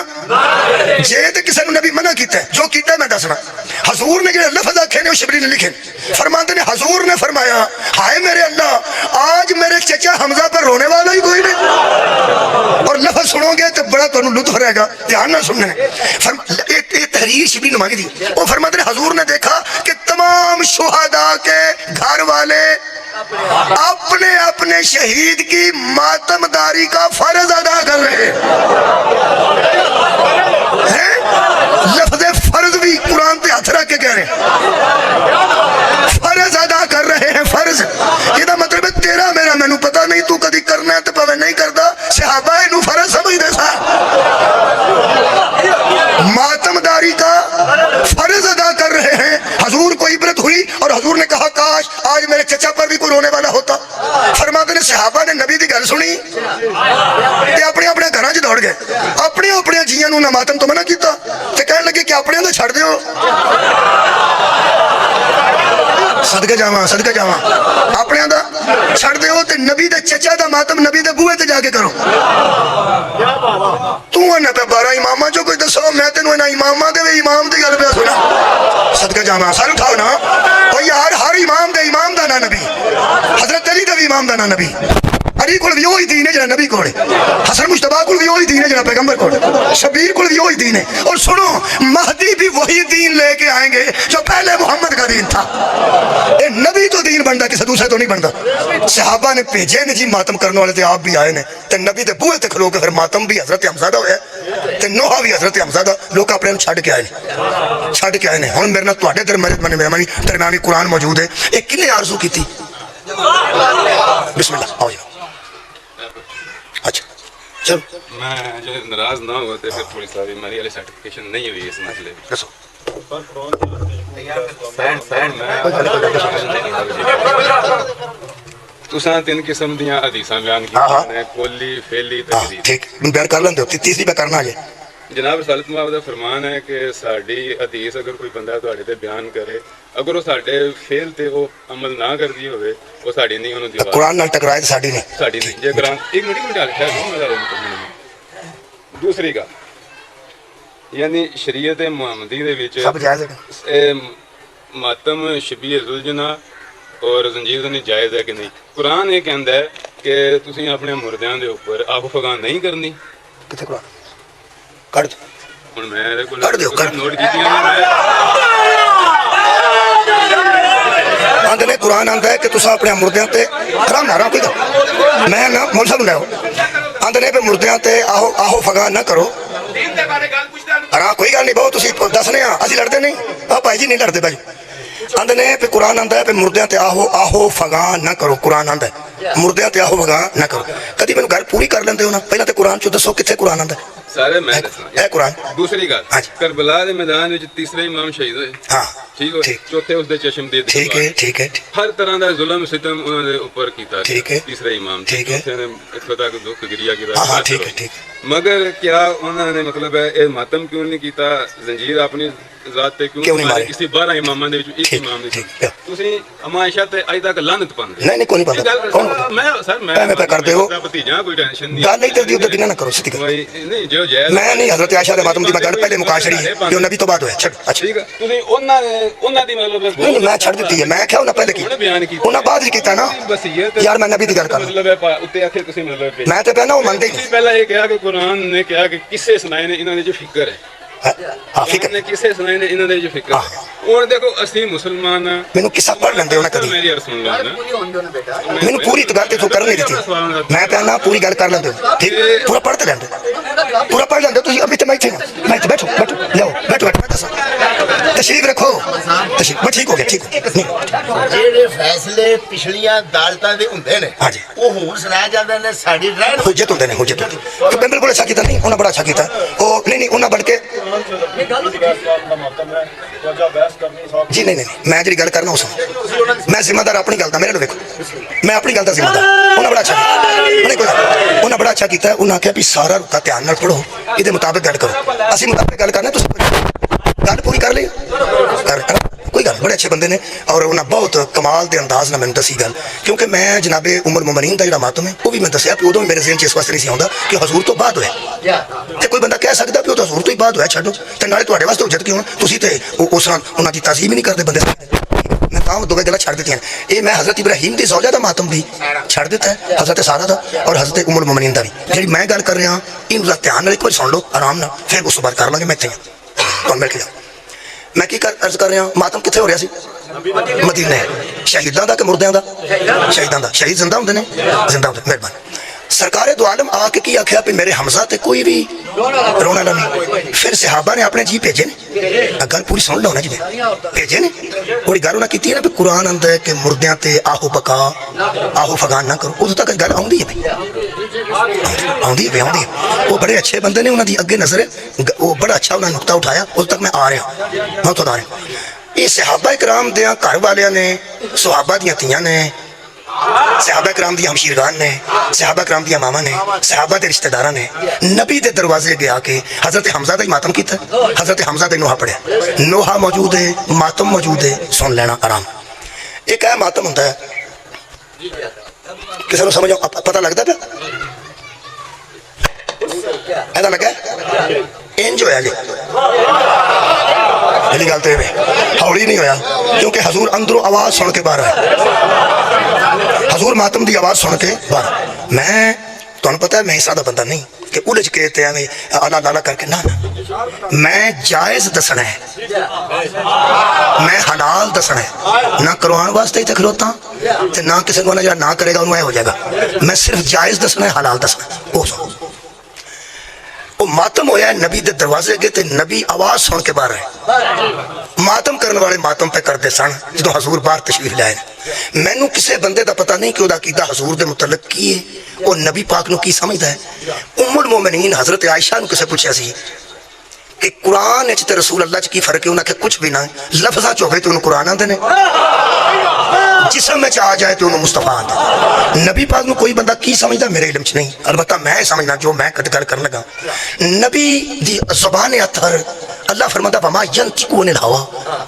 जे तो किसी ने नबी मना किया, जो किया मैं दसना। हजूर ने जो लफ्ज आखे ने शिबली ने लिखे, फरमाते ने हजूर ने फरमाया, हाय मेरे अल्लाह, आज मेरे चचा हमजा पर रोने वाला ही कोई नहीं। और लफ्ज सुनोगे तो बड़ा तुहानू लुत्फ रहेगा, ध्यान ना सुनने। तहरीर शिबली ने मांगी थी। वो फरमाते ने हजूर ने देखा कि तमाम शुहदा के घर वाले अपने अपने शहीद की मातमदारी का फर्ज अदा कर रहे हैं। लफ्ज़ फर्ज भी कुरान पे हाथ रख के कह रहे हैं, फर्ज अदा कर रहे हैं, फर्ज। ਇਹਦਾ मतलब है तेरा मेरा मैनू पता नहीं, तू कभी करना है तो भावें नहीं करता, सहाबा इनू फर्ज समझदे सा। मातमदारी का फर्ज अदा कर रहे हैं। हजूर को इबरत हुई और हजूर ने कहा काश आज मेरे चचा पर भी कोई रोने वाला होता। फरमाते ने सहाबा ने नबी की गल सुनी ते अपने अपने घर च दौड़ गए, अपने अपने जियां नूं ना मातम तो मना किया ते कहने लगे कि अपने तो छड़ दिओ। सदके जावा अपने दा छड़ दिओ ते नबी दे चचा दा मातम नबी दे बूहे ते जाके करो। तू ना पे 12 इमामा चो कोई दसो, मैं तेनों इन्हां इमामा दे इमाम दी गल पिया सुना। सदके जावा सर उठाओ ना, ओ यार हर इमाम दे इमाम दा ना नबी, हजरत अली दा भी इमाम दा ना नबी अली कोल भी वही दीन है जरा नबी कोल हसन मुश्तबा कोल भी वही दीन है जरा पैगंबर कोल शबीर कोल भी वही दीन है और सुनो महदी भी वही दीन लेके आएंगे जो पहले मोहम्मद का दीन था ये नबी तो दीन बनता किसी दूसरे तो नहीं बनता सहाबा ने भेजे ने जी मातम करने वाले थे आप भी आए ने ते नबी ते बूहे ते खलो के फिर मातम भी हजरत हमजा दा होया ते नोहा भी हजरत हमजा दा लोग अपने छड़ के आए ने हुण मेरे नाल तुहाडे दरमियान कुरान मौजूद है ये किन्ने आरज़ू कीती बिस्मिल्लाह आओ जी अच्छा चलो मैं जो नाराज ना हो तो फिर थोड़ी सारी मेरी वाली सर्टिफिकेशन नहीं हुई इस मसले में दसो तुसां तीन किस्म दियां हदीसां बयान कीतियां ने कोली फेली ते हदीस ठीक बयान कर लेंदे हो तीसरी पे करना जे जनाब रसूल पाक दा फरमान है कि साडी हदीस अगर कोई बंदा तुहाडे ते बयान करे अगर वो साडे फेल ते वो अमल ना करदी होवे वो साडी नहीं ओनु दीवार कुरान नाल टकराए ते साडी नहीं जे कुरान एक मिनट दूसरी का यानी शरीयत मुहम्मदी दे विच सब जायज है मातम शबीह जुलजना और जंजीर नहीं जायज है कि नहीं कुरान ये कहता है कि तुसीं अपने मुर्दियां दे ऊपर आग फगान नहीं करनी किथे कुरान कर दो हुण मेरे कोल कर दो कर नोट कीतियां आंदे ने कुरान आंदा है कि तुसा अपने मुर्दियां ते हराम ना कोई मैं ना मौल साहब ले आंदे ने पे मुर्दियां ते आहो आहो फगान ना करो हाँ कोई गल नहीं बहुत तुसी दसने आ असि लड़ते नहीं आ भाई जी नहीं लड़ते भाई आंदे ने पे कुरान आंदा है पे मुर्दियां ते आहो आहो फगान ना करो कुरान आंदा है मुर्दियां ते आहो फगान ना करो कदी मैनू गल पूरी कर लेंदे हो ना पहला ते कुरान चो दसो किथे कुरान आंदा है सारे मैं दसना कुरान दूसरी गल करबला दे मैदान विच तीसरे इमाम शहीद होए हाँ ठीक है चौथे उसदे चश्मदीद ठीक है हर तरह दा जुल्म सितम उन्हां दे ऊपर कीता ठीक है तीसरे इमाम ठीक है उसने इत्थों तक दुख गिरिया कीता हाँ ठीक है मगर क्या उन्होंने मतलब है ये मातम क्यों नहीं कीता जंजीर अपनी जात ते क्यों नहीं मारी किसी 12 इमामां दे विच एक इमाम ने तुसी अमायशा ते अज तक लानत पांदे नहीं कोई नहीं पांदा कौन मैं सर मैं पे कर दे हो भतीजा कोई टेंशन नहीं गल नहीं तेरी उधर किना ना करो सीधी नहीं जो जय मैं नहीं हजरत आयशा दे मातम दी मैं गल पहले मुकाशरी जो नबी तो बाद होया छड़ अच्छा ठीक है तुसी उन्हां दी मतलब नहीं मैं छड़ दी है मैं क्या उन्हां पहले की उन्हां बाद ही कीता ना वसीयत यार मैं नबी दी गल कर मतलब है उत्ते आखे तुसी मतलब मैं तो पहना वो मानते ही पहला ये कहा कि कुरान ने कहा कि किस्से सुनाए ने इन्हां दे जो फिक्र है फिक्र ने किस्से सुनाए ने इन्हां दे जो फिक्र और देखो असली मुसलमान मैनू किस्सा पढ़ लेंदे हो ना कदी मेरी सुन लो ना मैनू पूरी गल ते तू कर नहीं दी मैं पहना पूरी गल कर लेंदे ठीक पूरा पढ़ते लेंदे पूरा पढ़ लेंदे तुसी अभी ते मैं इत्थे मैं बैठो लो बैठो मैं दसा तशरीफ रखो तशरीफ बस ठीक हो गया ठीक ਜਿਹੜੇ फैसले पिछलियां अदालतां दे हुंदे ने हां जी ਉਹ ਹੁਣ ਸੁਣਾਇਆ ਜਾਂਦਾ ਨੇ ਸਾਡੀ ਰਹਿਣ हुज्जत होंदे ने हुज्जत तो बिल्कुल अच्छा कीता नहीं उन्होंने बड़ा अच्छा कीता ओ नहीं उन्होंने बढ़ के जी नहीं मैं जी गल करना उस मैं जिम्मेदार अपनी गल दा मेरे देखो मैं अपनी गल दा जिम्मेदार उन्हें बड़ा अच्छा उन्हें बड़ा अच्छा किया उन्हें आख्या भी सारा रुका ध्यान नाल पढ़ो ये मुताबिक गल करो असं मुताबिक गल करना गल पूरी कर ली कोई गल बड़े अच्छे बंदे ने और उन्हें बहुत कमाल के अंदाज ने मैंने दसी गल क्योंकि मैं जनाबे उमर मुमनीन का जो मातम है वो भी मैं दसिया उदों मेरे ज़हन च इस वास्ते नहीं आता कि हजूर तो बाद होया तो कोई बंदा कह सकता भी हजूर तो ही बाद होया छड्डो तो नाले तुहाडे वास्ते हुज्जत क्यों तुसीं ते उस उन्हां दी ताज़ीम ही नहीं करते बंदे मैं तां दो गल्लां छड्ड दित्तियां ये मैं हज़रत इब्राहिम दी ज़ौजा दा मातम भी छड्ड दित्ता है हज़रत सारा दा और हज़रत उमर मुमनीन दा भी जिहड़ी मैं गल कर रहा इहनूं ज़रा ध्यान नाल एक बार सुन लो आराम नाल फिर उस तो बाद कर लांगे मैं इत्थे तुहानूं मिल के जाओ मैं की अर्ज कर रहा मातम कित्थे हो रहा सी मदीने शहीदां दा कि मुर्दियां दा शहीदां दा शहीद जिंदा हुंदे ने जिंदा हुंदे मेहरबान सरकारे दो आलम आके की आख्या भी मेरे हमजा ते कोई भी रोना नहीं फिर सहाबा ने अपने जी भेजे ने गल पूरी सुन लो ना जी भेजे ने और गल उन्हें की ना भी कुरान आंदा है कि मुर्दियां ते आहो पका आहो फगान ना करो उदों तक गल आउंदी है आउंदी है वो बड़े अच्छे बंदे ने उन्होंने अगे नजर वो बड़ा अच्छा उन्होंने नुकता उठाया उस तक मैं आ रहा मैं उतो आ रहा ये सहाबा कराम दे घर वाले ने सुहाबा दियां तियां ने सहाबा कराम दी हमशीरगान ने सहाबा कराम दी मामा ने सहाबा दे रिश्तेदार ने नबी दे दरवाजे गया के हजरत हमजा दा मातम कीता हजरत हमजा दे नोहा पढ़िया नोहा मौजूद है मातम मौजूद है सुन लेना आराम एक है मातम होंदा है किसी को समझ पता लगता पे ऐसा लगा इंज होया जी पहली गल तो हौली नहीं होया क्योंकि हजूर अंदरों आवाज सुन के बाहर आए हजूर मातम की आवाज़ सुन के बाहर मैं तुहानू पता है मैं इस दा बंदा नहीं कि उलझ के ते एवें आला लाला करके ना मैं जायज़ दसना है मैं हलाल दसना है ना करवाने वास्ते ही खलोता ते ना किसी को ना करेगा उन्होंने हो जाएगा मैं सिर्फ जायज़ दसना है हलाल दसना है वो मातम होया नबी दे दरवाजे अगे ते नबी आवाज़ सुन के बाहर है मातम करने वाले मातम पे करते सन जो हजूर बाहर तशरीफ लाए मैनू किसी बंदे का पता नहीं कि वह कीदा हजूर के मुतलक की है वो नबी पाक नू की समझदा है उम्मुल मोमिनीन हजरत आयशा नू किसे पूछा सी कि कुरान ते रसूल अल्लाह च की फर्क है उन्हें आख्या कुछ भी ना लफ्ज़ां च होवे ते उन्हें कुरान आंदे ने जिसम में आ जाए तो उन्हें मुस्तफा आंदा नबी पाक नू कोई बंदा की समझदा मेरे इल्म च नहीं अलबत्ता मैं समझना जो मैं गल करन लगा नबी दी ज़बान अतहर अल्लाह फरमाता वमा यंतिकु अनिल हवा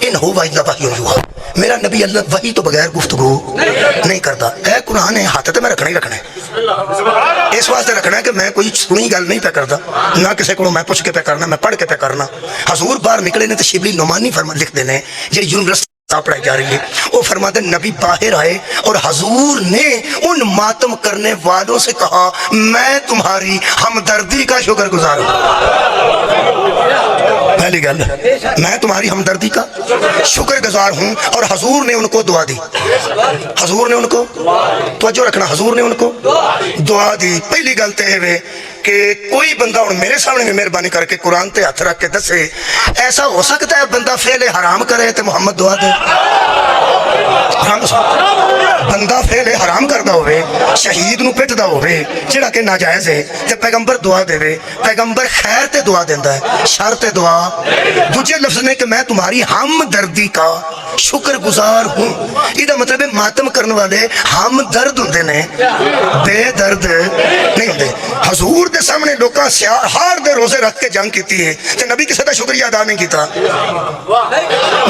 इन हुवा इल्ला वह्युन यूहा मेरा नबी अल्लाह वही तो बगैर गुफ्तगू नहीं करता है कुरान है हाथ तो मैं रखना ही रखना है इस वास्ते रखना है कि मैं कोई सुनी गल नहीं पे करता ना किसी को मैं पुछ के पे करना मैं पढ़ के पे करना हजूर बाहर निकले ने तो शिबली नुमानी फरमा लिखते हैं जी यूनिवर्सिटी पढ़ाई जा रही है वो फरमाते नबी बाहर आए और हजूर ने उन मातम करने वालों से कहा मैं तुम्हारी हमदर्दी का शुक्रगुजार हूं पहली गल मैं तुम्हारी हमदर्दी का शुक्रगुजार हूं और हजूर ने उनको दुआ दी हजूर ने उनको तवज्जो रखना हजूर ने उनको दुआ दी पहली गल तो है कि कोई बंदा हुण मेरे सामने भी मेहरबानी करके कुरान ते हथ रख के दसे ऐसा हो सकता है बंदा फेले हराम करे तो मुहम्मद दुआ दे बंदा फेले हराम करता होवे शहीद नू पिटदा होवे जिहड़ा कि नाजायज है ते पैगंबर दुआ देवे पैगंबर खैर ते दुआ देंदा है शर ते दुआ दूजे लफ्ज ने कि मैं तुम्हारी हमदर्दी का शुक्रगुजार हूं इहदा मतलब है मातम करने वाले हमदर्द हुंदे ने बेदर्द नहीं हुंदे हजूर दे सामने लोकां हार दे रोजे रख के जंग कीती है ते नबी किसी दा शुक्रिया अदा नहीं कीता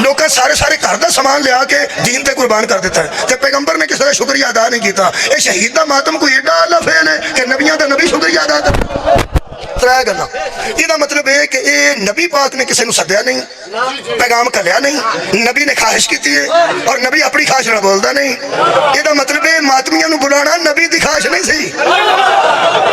लोकां सारे घर दा सामान लिया के दीन ते कुर्बान कर दिता है ते पैगंबर ने किसी दा शुक्रिया अदा नहीं कीता ये शहीद दा मातम कोई एडा आला फेल है कि नबियां दा नबी शुक्रिया अदा कर त्रै गल्लां इहदा मतलब है कि ये नबी पाक ने किसी नू सद्या नहीं पैगाम घलिया नहीं नबी ने ख्वाहिश की है और नबी अपनी ख्वाहिश नाल बोलदा नहीं इहदा मतलब है मातमियां नू बुलाना नबी दी ख्वाहिश नहीं सी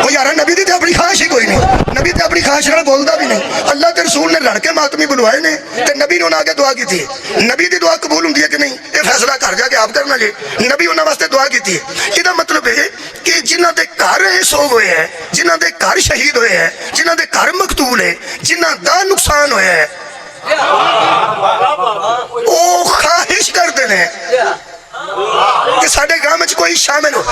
ओ यार नबी दी ते अपनी ख्वाहिश ही कोई नहीं नबी ते अपनी ख्वाहिश नाल बोलदा भी नहीं अल्लाह ते रसूल ने लड़ के मातमी बुलवाए ने ते नबी ने उन्हां आगे दुआ की नबी दी दुआ कबूल हुंदी है कि नहीं ये फैसला घर जाके आप करना जी नबी उन्हां वास्ते दुआ की इहदा मतलब है कि जिन्हां दे घर ये सोग होए है जिन्हां दे घर शहीद होए है जिन्हां दे घर मकतूल है जिन्हां दा नुकसान होया है ओ ख्वाहिश करते हैं कि साडे गांव में कोई शामिल हो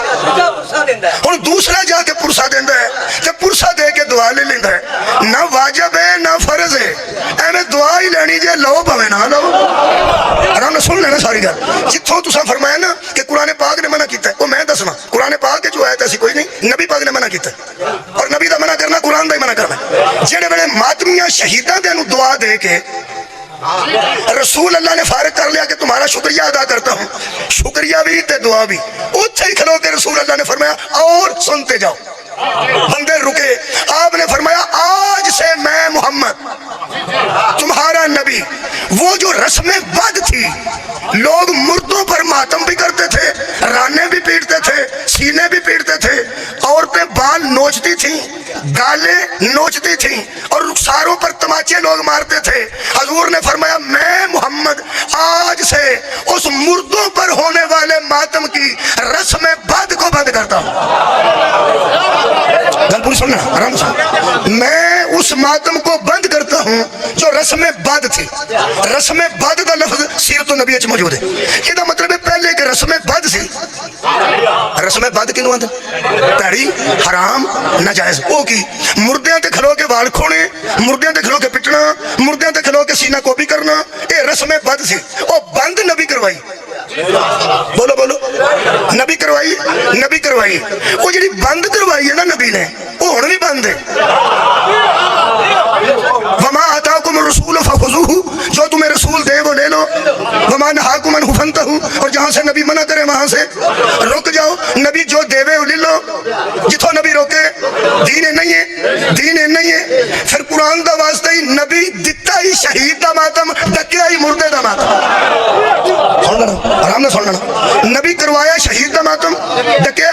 हुण दूसरा जाके पुरसा देंदा है ते पुरसा दे के दुआ ले लेंदा है ना वाजिब है ना फर्ज है एवें दुआ ही लेनी जे लो भावे ना लो आराम नाल सुन लेना सारी गल जिथों तुसां फरमाया ना कि कुरान पाक ने मना कीता वो मैं दसना कुरान पाक के जो आयत ऐसी कोई नहीं नबी पाक ने मना कीता और नबी दा मना करना कुरान दा ही मना करना जेड़े वेले मातमियां शहीदां दे नूं दुआ दे के रसूल अल्लाह ने फारिग कर लिया कि तुम्हारा शुक्रिया अदा करता हूं शुक्रिया भी ते दुआ भी उठे ही खलो के रसूल अल्लाह ने फरमाया और सुनते जाओ बंदे रुके आपने फरमाया आज से मैं मोहम्मद तुम्हारा नबी वो जो रस्में बद थी लोग मुर्दों पर मातम भी करते थे राने भी पीटते थे सीने भी पीटते थे औरतें बाल नोचती थी गालें नोचती थी और रुखसारों पर तमाचे लोग मारते थे हजूर ने फरमाया मैं मोहम्मद आज से उस मुर्दों पर होने वाले मातम की रस्में बद को बंद करता हूं गलपुर सुनना आराम से मैं उस मातम को बंद करता हूं जो रस्में बद थी रस्में बद का लफ्ज सीरत नबी च मौजूद है इसका मतलब है पहले कि रस्में बद सी रस्में बद किनू आंदे भैड़ी हराम नाजायज वो की मुर्दियां ते खलो के वाल खोने मुर्दियां ते खलो के पिटना मुर्दियां ते खलो के सीना कोपी करना ये रस्में बद सी वो बंद नबी करवाई बोलो बोलो नबी करवाई वो जी बंद करवाई है ना नबी ने वो हुण भी बंद है वमा आताकुम रसूल फखुज़ूहु जो तुम्हें रसूल दे वो ले लो वमा नहाकुम अन्हु फंतहु और जहां से नबी मना करे वहां से रुक जाओ नबी जो देवे वो ले लो जिथों नबी रोके दीन नहीं है फिर कुरान दा वास्ते ही नबी दिता ही शहीद दा मातम डकिया ही मुर्दे दा मातम ਸੁਣ ਲੈਣਾ, ਆਰਾਮ ਨਾਲ ਸੁਣ ਲੈਣਾ। ਨਬੀ ਕਰਵਾਇਆ ਸ਼ਹੀਦ ਦਾ ਮਾਤਮ, ਡਕਿਆ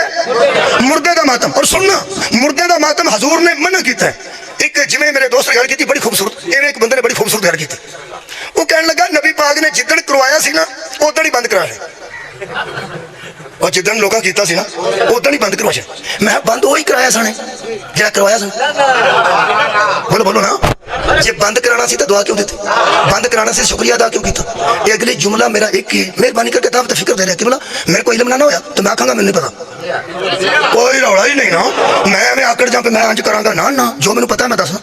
ਮੁਰਦੇ ਦਾ ਮਾਤਮ। ਔਰ ਸੁਣਨਾ, ਮੁਰਦੇ ਦਾ ਮਾਤਮ ਹਜ਼ੂਰ ਨੇ ਮਨਾ ਕੀਤਾ ਹੈ। ਇੱਕ ਜਿਵੇਂ ਮੇਰੇ ਦੋਸਤ ਨੇ ਗੱਲ ਕੀਤੀ ਬੜੀ ਖੂਬਸੂਰਤ, ਇਵੇਂ ਇੱਕ ਬੰਦੇ ਨੇ ਬੜੀ ਖੂਬਸੂਰਤ ਗੱਲ ਕੀਤੀ। ਉਹ ਕਹਿਣ ਲੱਗਾ ਨਬੀ ਪਾਕ ਨੇ ਜਿੱਦਣ ਕਰਵਾਇਆ ਸੀ ਨਾ ਉਦੋਂ ਹੀ ਬੰਦ ਕਰਾ ਲਿਆ, और जिदन लोग किया ना उदन ही बंद करवाया। मैं बंद वही कराया साने जो करवाया सन। बोलो बोलो ना, जे बंद कराना सी तो दुआ क्यों देते, बंद कराना सी शुक्रिया अदा क्यों किया। ये अगली जुमला मेरा एक ही, मेहरबानी करके ताब तो फिक्र दे रहे कि बोला मेरे को इल्म ना होया तो मैं आखांगा मैंने नहीं पता, कोई रौला ही नहीं ना। मैं आकड़ जा मैं अंज करांगा ना ना, जो मैंने पता मैं दसना,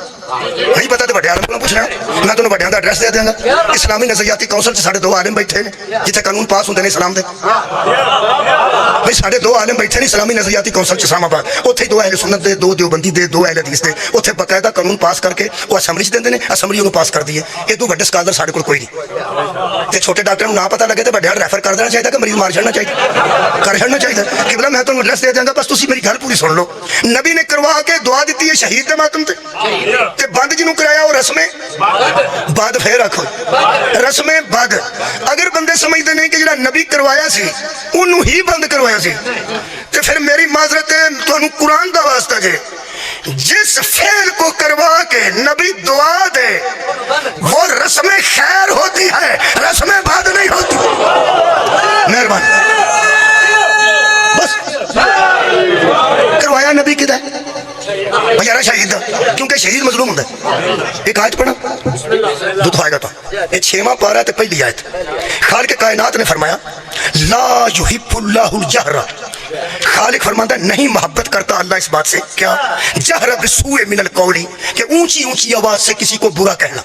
नहीं पता तो वड्डे आलम को पूछना। मैं तुहानू वड्डियां दा एड्रैस दे देंगा। इस्लामी नज़रियाती कौंसल च साडे 2 आलिम बैठे ने जिथे कानून पास होंदे ने इस्लाम दे। भाई साढ़े 2 आलिम बैठे ने इस्लामी नज़रियाती कौंसल च इस्लामाबाद, उत्थे 2 अहले सुन्नत दे, 2 देवबंदी दे, 2 अहले हदीस दे, उत्थे बकायदा कानून पास करके वो असैम्बली च देंदे ने, असैम्बली उन्होंने पास करदी है। ये तो वड्डे स्कॉलर साडे कोल कोई नहीं। ते छोटे डॉक्टर नूं ना पता लगे तो वड्डे रेफर कर देना चाहिए कि मरीज मार छड़ना चाहिए, कर छड़ना चाहिए कि बोला मैं तुहानू एड्रैस दे देंगा, बस तुसीं मेरी गल पूरी सुन लो। नबी ने करवा के दुआ दी है शहीद दे मातम ते बंद जिन्हों कराया वो रस्में बद, फिर आखो रस्में बद। अगर बंदे समझते नहीं कि जिहड़ा नबी करवाया सी उन्होंने ही बंद करवाया सी तो फिर मेरी माजरत है तुहानू कुरान दा वास्ता जे, जिस फेल को करवा के नबी दुआ दे वो रस्में खैर होती है, रस्में बद नहीं होती। मेहरबानी बस करवाया नबी किदा यार शहीद दा, क्योंकि शहीद मजलूम होंदा है। एक आयत पढ़ा दुख आएगा तो ये 6वां पारा ते पहली आयत। खालिक कायनात ने फरमाया ला युहिब्बुल्लाहुल जहरा, खालिक फरमाता नहीं मोहब्बत करता अल्लाह इस बात से क्या जहरा बिसूए मिनल कौली, कि ऊंची ऊंची आवाज से किसी को बुरा कहना।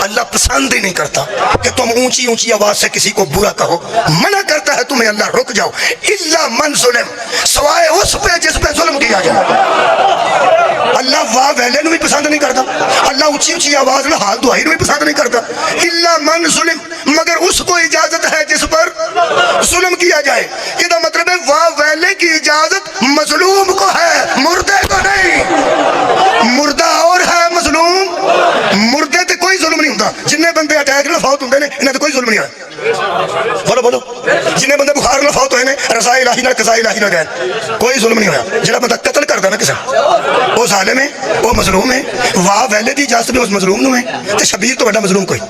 अल्लाह पसंद ही नहीं करता कि तुम ऊंची ऊंची आवाज से किसी को बुरा कहो, मना करता है तुम्हें अल्लाह रुक जाओ। इल्ला मन जुल्म, सवाए उस पे जिस पे जुल्म किया जाए। अल्लाह वाह वैले भी पसंद नहीं करता, अल्लाह ऊंची ऊंची आवाज में हाल दुआई भी पसंद नहीं करता। इल्ला मन जुल्म, मगर उसको इजाजत है जिस पर जुल्म किया जाए। इसका मतलब है वाह वैले की इजाजत मजलूम को है, मुर्दे को नहीं। मुर्दा और है मजलूम, मुर्दे ते कोई जुल्म नहीं होता। जिन्हें बंदे अटैक नाल फौत होंदे ने इन्हां ते कोई जुल्म नहीं होया। बोलो बोलो, जिन्हें बंदे बुखार नाल फौत होए ने रज़ा इलाही नाल कज़ा इलाही नाल गए, कोई जुल्म नहीं होया। जिहड़ा बंदा कत्ल करदा ना किसी वो जालिम है, वो मजलूम है। वाह वैले दी इजाजत भी उस मजलूम नूं है ते शबीर तो बड़ा मजलूम कोई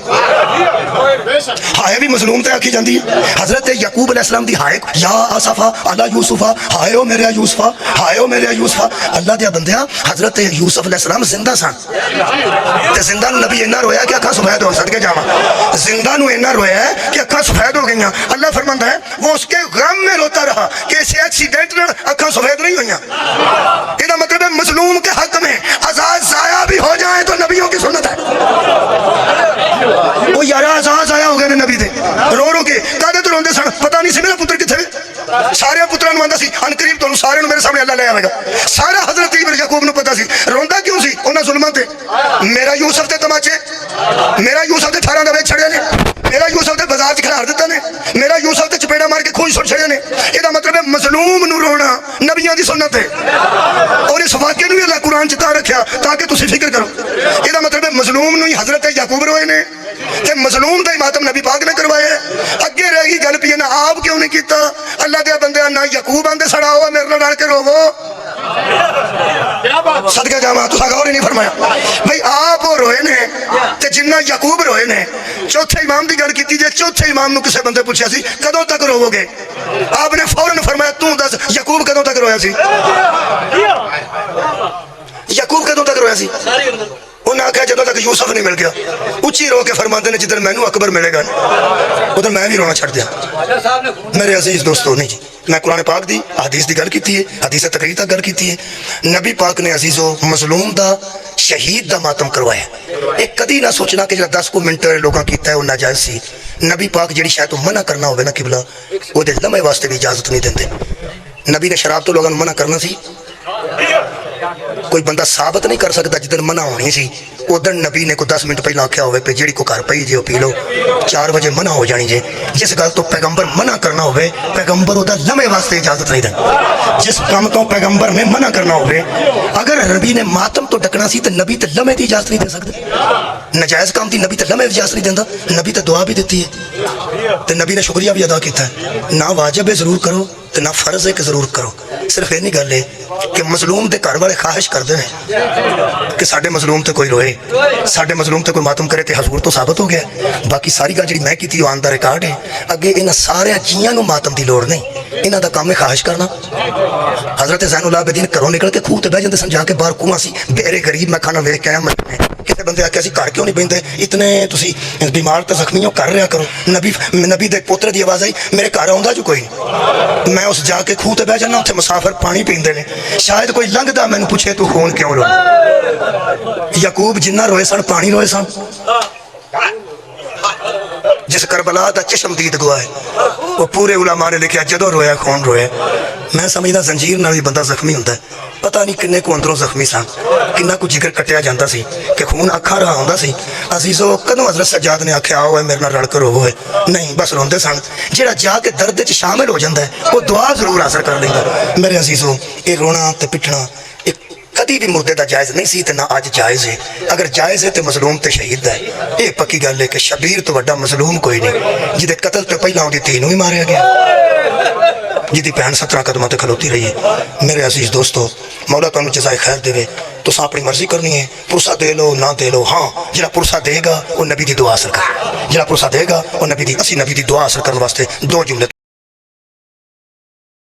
हाय भी मजलूम ते आखी जाती है। हजरत यकूब अलैहिस्सलाम दी हाय या आसफा अला यूसुफा, हाय ओ मेरे यूसुफा, हाय ओ मेरे यूसुफा। अल्लाह दे बंदिया हजरत यूसुफ अलैहिस्सलाम जिंदा सन ते जिंदा नूं नबी इन्ना रोया कि अखां सफेद हो, सदके जावां, जिंदा नूं इन्ना रोया कि अखां सफेद हो गईयां। अल्लाह फरमांदा है वो उसके गम में रोता रहा कि इस एक्सीडेंट नाल अखां सफेद नहीं हुईयां। इसदा मतलब है मजलूम के हक में आजाद जाया भी हो जाए तो नबियों की सुन्नत है। वो यार आजाद जाया हो गए ने नबी दे, रो रो के कादे तो रोंदे सन, पता नहीं सी मेरा पुत्र किथे। सारे पुत्रां नूं आंदा सी अनकरीब तुहानूं सारे नूं मेरे सामने अल्लाह ले आवेगा। सारा हजरत याकूब नूं पता सी, रोंदा क्यों सी उन्हां जुल्मां ते। मेरा यूसुफ ते तमाचे, मेरा यूसुफ ते 18 दवे छड़े ने, मेरा यूसुफ ते बाजार च खिलार दिता ने, मेरा यूसुफ ते चपेड़ा मार के खून सुट छड़े ने। इसदा मतलब है मजलूम नूं रोना नबियां दी सुन्नत है। और इस वाक्य नूं भी अल्लाह कुरान च रखिया ताकि तुसीं फिक्र करो। इसदा मतलब है मजलूम नूं ही हजरत याकूब रोए ने ते मजलूम दा मातम नबी पाक ने करवाया। अगे रह गई गल पी ना आप क्यों नहीं कीता। अल्लाह दे बंदे ना याकूब आंदे सड़ाओ मेरे नाल रल के रोवो, सदका जावां तुसां गौर ही नहीं फरमाया। भाई आप रोए ने ते जिन्ना याकूब रोए ने। चौथे इमाम की गल की जे चौथे इमाम नूं किसी बंदे पूछया सी कदों तक रोवोगे, आपने फौरन फरमाया तू दस याकूब कदों तक रोया सी। याकूब कदों तक रोया सी, उन्हें आख्या जदों तक यूसुफ नहीं मिल गया। उची रो के फरमाते ने जिधर मैनू अकबर मिलेगा उधर मैं भी रोना छड़ दिया। मेरे अजीज दोस्तों नहीं जी, मैं कुरान पाक दी हदीस की गल की है, हदीस तकरीर तक गल की है। नबी पाक ने अजीजो मजलूम दा शहीद दा मातम करवाया। एक कदी ना सोचना कि जो 10 मिनट लोगों किया है वो नाजायज सी। नबी पाक जी शायद मना करना हो ना किबला वो लम्हे वास्ते भी इजाजत नहीं देंगे। नबी ने शराब तो लोगों मना करना सी, कोई बंदा साबित नहीं कर सकता जिधर मना होनी सी ਉਦੋਂ ਨਬੀ ਨੇ ਕੋਈ 10 ਮਿੰਟ ਪਹਿਲਾਂ ਆਖਿਆ ਹੋਵੇ ਕਿ ਜਿਹੜੀ ਕੋ ਘਰ ਪਈ ਜੇ ਉਹ ਪੀ ਲਓ 4 ਵਜੇ ਮਨਾ ਹੋ ਜਾਣੀ ਜੇ ਜਿਸ ਗੱਲ ਤੋਂ ਪੈਗੰਬਰ ਮਨਾ ਕਰਨਾ ਹੋਵੇ ਪੈਗੰਬਰ ਉਹਦਾ ਲੰਮੇ ਵਾਸਤੇ ਇਜਾਜ਼ਤ ਨਹੀਂ ਦਿੰਦਾ ਜਿਸ ਕੰਮ ਤੋਂ ਪੈਗੰਬਰ ਨੇ ਮਨਾ ਕਰਨਾ ਹੋਵੇ ਅਗਰ ਨਬੀ ਨੇ ਮਾਤਮ ਤੋਂ ਡਕਣਾ ਸੀ ਤਾਂ ਨਬੀ ਤੇ ਲੰਮੇ ਦੀ ਇਜਾਜ਼ਤ ਨਹੀਂ ਦੇ ਸਕਦੇ ਨਜਾਇਜ਼ ਕੰਮ ਦੀ ਨਬੀ ਤੇ ਲੰਮੇ ਦੀ ਇਜਾਜ਼ਤ ਨਹੀਂ ਦਿੰਦਾ ਨਬੀ ਤੇ ਦੁਆ ਵੀ ਦਿੱਤੀ ਹੈ ਤੇ ਨਬੀ ਨੇ ਸ਼ੁਕਰੀਆ ਵੀ ਅਦਾ ਕੀਤਾ ਨਾ ਵਾਜਬ ਹੈ ਜ਼ਰੂਰ ਕਰੋ ਤੇ ਨਾ ਫਰਜ਼ ਹੈ ਕਿ ਜ਼ਰੂਰ ਕਰੋ ਸਿਰਫ ਇਹ ਨਹੀਂ ਗੱਲ ਹੈ ਕਿ ਮਜ਼ਲੂਮ ਦੇ ਘਰ ਵਾਲੇ ਖਾਹਿਸ਼ ਕਰਦੇ ਨੇ ਕਿ ਸਾਡੇ ਮਜ਼ਲੂਮ ਤੇ ਕੋਈ ਰੋਏ ਸਾਡੇ ਮਜ਼ਲੂਮ ਤੇ ਕੋਈ ਮਾਤਮ ਕਰੇ ਤੇ ਹਜ਼ੂਰ ਤੋਂ ਸਾਬਤ ਹੋ ਗਿਆ ਬਾਕੀ ਸਾਰੀ ਗੱਲ ਜਿਹੜੀ ਮੈਂ ਕੀਤੀ ਉਹ ਆਨ ਦਾ ਰਿਕਾਰਡ ਹੈ ਅੱਗੇ ਇਹਨਾਂ ਸਾਰਿਆਂ ਜੀਆਂ ਨੂੰ ਮਾਤਮ ਦੀ ਲੋੜ ਨਹੀਂ ਇਹਨਾਂ ਦਾ ਕੰਮ ਹੈ ਖਾਹਿਸ਼ ਕਰਨਾ ਹਜ਼ਰਤ ਜ਼ੈनुल आबिदीन ਘਰੋਂ ਨਿਕਲ ਕੇ ਖੂਹ ਤੇ ਬਹਿ ਜਾਂਦੇ ਸਨ ਜਾ ਕੇ ਬਾਹਰ ਕੂਆਂ ਸੀ ਬੇਰੇ ਗਰੀਬ ਮੈਂ ਖਾਣਾ ਵੇਖ ਕੇ ਆਇਆ ਕਿਸੇ ਬੰਦੇ ਆਖਿਆ ਸੀ ਘਰ ਕਿਉਂ ਨਹੀਂ ਬਹਿੰਦੇ ਇਤਨੇ ਤੁਸੀਂ ਬਿਮਾਰ ਤੇ ਜ਼ਖਮੀ ਹੋ ਕਰ ਰਿਹਾ ਕਰੋ ਨਬੀ ਦੇ ਪੁੱਤਰ ਦੀ ਆਵਾਜ਼ ਆਈ ਮੇਰੇ ਘਰ ਆਉਂਦਾ ਜੋ ਕੋਈ ਨਹੀਂ ਮੈਂ ਉਸ ਜਾ ਕੇ ਖੂਹ ਤੇ ਬਹਿ ਜਾਣਾ ਉੱਥੇ ਮੁਸਾਫਰ ਪਾਣੀ ਪੀਂਦੇ ਨੇ ਸ਼ਾਇਦ ਕੋਈ ਲੰਘਦਾ ਮੈਨੂੰ ਪੁੱਛੇ ਤੂੰ ਖੂਨ ਕਿਉਂ ਰੋਇਆ ਯਾਕੂਬ ਜਿੰਨਾ ਰੋਏ ਸਨ ਪਾਣੀ ਰੋਏ ਸਨ ਜਿਸ ਕਰਬਲਾ ਦਾ ਚਸ਼ਮਦੀਦ ਗਵਾ ਹੈ ਉਹ ਪੂਰੇ ਉਲਮਾ ਨੇ ਲਿਖਿਆ ਜਦੋਂ ਰੋਇਆ ਖੂਨ ਰੋਇਆ ਮੈਂ ਸਮਝਦਾ ਜ਼ੰਜੀਰ ਨਾਲ ਵੀ ਬੰਦਾ ਜ਼ਖਮੀ ਹੁੰਦਾ ਪਤਾ ਨਹੀਂ ਕਿੰਨੇ ਕੁ ਅੰਦਰੋਂ ਜ਼ਖਮੀ ਸਨ ਕਿੰਨਾ ਕੁ ਜਿਗਰ ਕੱਟਿਆ ਜਾਂਦਾ ਸੀ ਕਿ ਖੂਨ ਅੱਖਾਂ ਰਹਾ ਹੁੰਦਾ ਸੀ ਅਜ਼ੀਜ਼ੋ ਕਦੋਂ ਹਜ਼ਰਤ ਸੱਜਾਦ ਨੇ ਆਖਿਆ ਹੋਏ ਮੇਰੇ ਨਾਲ ਰਲ ਕੇ ਰੋਵੋ ਨਹੀਂ ਬਸ ਰੋਂਦੇ ਸਨ ਜਿਹੜਾ ਜਾ ਕੇ ਦਰਦ 'ਚ ਸ਼ਾਮਿਲ ਹੋ ਜਾਂਦਾ ਉਹ ਦੁਆ ਜ਼ਰੂਰ ਹਾਸਲ ਕਰ ਲੈਂਦਾ ਮੇਰੇ ਅਜ਼ੀਜ਼ੋ ਇਹ ਰੋਣਾ ਤੇ ਪਿੱਟਣਾ ਕਦੀ ਵੀ ਮੁਰਦੇ ਦਾ ਜਾਇਜ਼ ਨਹੀਂ ਸੀ ਤੇ ਨਾ ਅੱਜ ਜਾਇਜ਼ ਹੈ ਅਗਰ ਜਾਇਜ਼ ਹੈ ਤੇ ਮਜ਼ਲੂਮ ਤੇ ਸ਼ਹੀਦ ਹੈ ਇਹ ਪੱਕੀ ਗੱਲ ਹੈ ਕਿ ਸ਼ਬੀਰ ਤੋਂ ਵੱਡਾ ਮਜ਼ਲੂਮ ਕੋਈ ਨਹੀਂ ਜਿਹਦੇ ਕਤਲ ਤੋਂ ਪਹਿਲਾਂ ਉਹਦੀ ਧੀ ਨੂੰ ਹੀ ਮਾਰਿਆ ਗਿਆ ਜਿਹਦੀ ਭੈਣ 17 ਕਦਮਾਂ ਤੇ ਖਲੋਤੀ ਰਹੀ ਹੈ ਮੇਰੇ ਅਜ਼ੀਜ਼ ਦੋਸਤੋ ਮੌਲਾ ਤੁਹਾਨੂੰ ਜਜ਼ਾਏ ਖੈਰ ਦੇਵੇ ਤੁਸੀਂ ਆਪਣੀ ਮਰਜ਼ੀ ਕਰਨੀ ਹੈ ਪੁਰਸਾ ਦੇ ਲਓ ਨਾ ਦੇ ਲਓ ਹਾਂ ਜਿਹੜਾ ਪੁਰਸਾ ਦੇਗਾ ਉਹ ਨਬੀ ਦੀ ਦੁਆ ਹਾਸਲ ਕਰ ਜਿਹੜਾ ਪੁਰਸਾ ਦੇਗਾ ਉਹ ਨਬੀ ਦੀ ਅਸੀਂ ਨਬੀ ਦੀ ਦੁਆ ਹਾਸਲ ਕਰਨ ਵਾਸਤੇ 2 ਜੁਮਲੇ